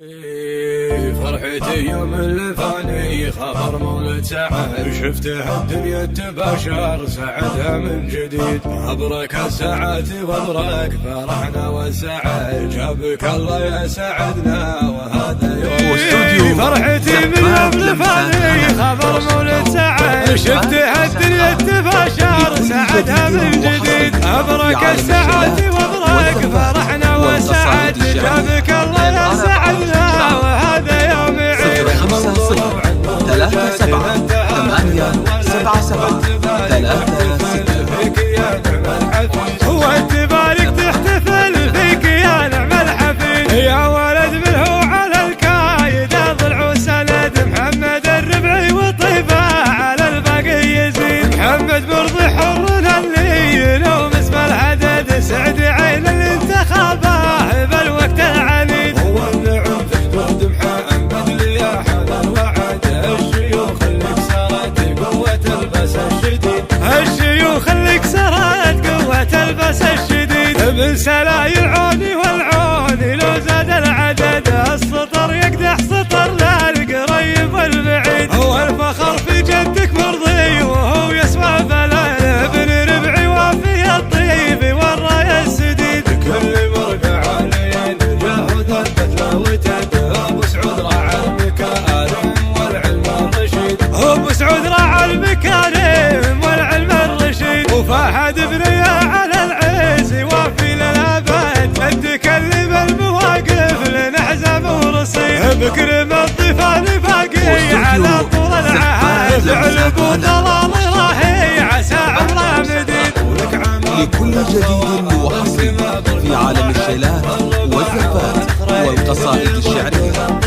فرحتي يوم اللي فاني خبر مولد سعد، شفتها الدنيا تباشر سعدها من جديد. مبروك الساعات ومبروك فرحنا والسعد، جابك الله يا سعدنا وهذا يوم فرحتي من يوم اللي فاني خبر مولد سعد، شفتها الدنيا تباشر سعدها من جديد. مبروك الساعات ومبروك فرحنا والسعد، جابك الله يا سعدنا وهذا يوم عيد. 5-0-8-7-7-3-6 هو تبارك تحتفل فيك يا نعم الحفيد، يا ولد منه على الكايد ضلع وسند. محمد الربعي وطيبه على الباقي يزيد، محمد مرضي حرنا اللي لو اسم العدد. سعد عين اللي انتخبه بالوقت العنيد، هو النعم تحدود محمد اللي يا حذر وعد. الشيوخ اللي كسرت قوة البس الشديد، الشيوخ اللي كسرت قوة البس الشديد. من سلايل عوني والعوني لو زاد العدد، السطر يقدح سطر للقريب والبعيد. هو الفخر في جدك مرضي وهو يسمع بلال، ابن ربعي وفي الطيب والراي السديد. كل مرقع عليين جاهد البتلة وتد، ابو سعود راعى المكارم والعلم الرشيد. ابو سعود راعى المكارم والعلم الرشيد، وفهد بنيه على العز وفي للابد. تتكلم المواقف لنحزم ورصيد، بكرم الضيفان باقي على طول العهد. علب وضلال راهي عسى عمره مديد. لكل جديد وحصري في عالم الشيلات والزفات والقصائد الشعرية.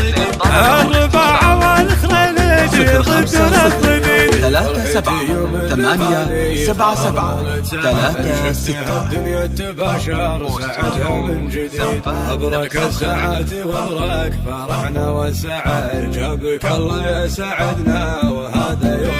الرباعة والخرين يجي ضدنا الضديد. 3-7-8-7-7-3-6 الدنيا تباشر سعدها من جديد. مبروك الساعات ومبروك فرحنا والسعد، جابك الله يا سعدنا وهذا يوم.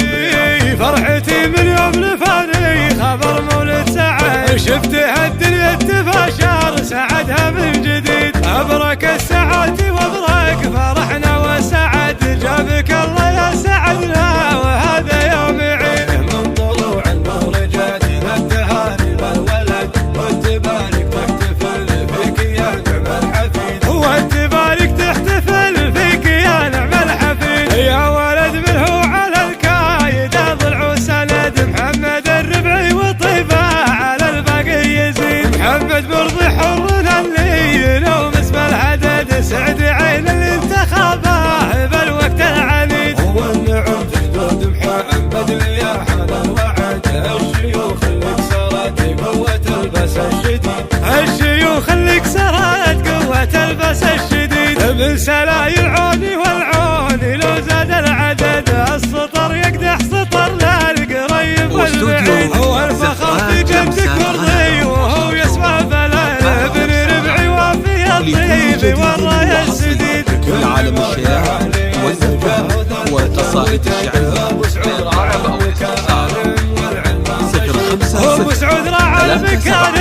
فرحتي من يوم لفاني خبر مولد سعد، شفتها الدنيا تباشر سعدها من جديد. مبروك الساعات ومبروك فرحنا والسعد، جابك الله يا سعدنا وهذا يوم عيد. من طلوع النور جاتنا التهاني بالولد، والتبارك تحتفل فيك يا نعم الحفيد. والتبارك تحتفل فيك يا نعم الحفيد، يا ولد منه على الكايد ضلع وسند. محمد الربعي وطيبه على الباقي يزيد، محمد مرضي حرنا اللي لو اسم العدد. سعد عين اللي انتخبه بالوقت العنيد، هو النعم تحدود محمد اللي يا حذر وعد. الشيوخ اللي كسرت قوة البس الشديد، الشيوخ اللي كسرت قوة البس الشديد. من سلايل عوني والعوني لو زاد العدد، السطر يقدح سطر للقريب والبعيد. هو الفخر في جدك مرضي وهو يسمع بلال، ابن ربعي وفي الطيب والراي السديد. في عالم الشيلات والزفات والقصائد الشعرية. ابو سعود راعى المكارم والعلم الرشيد، 0-5-0-8-7-7-3-6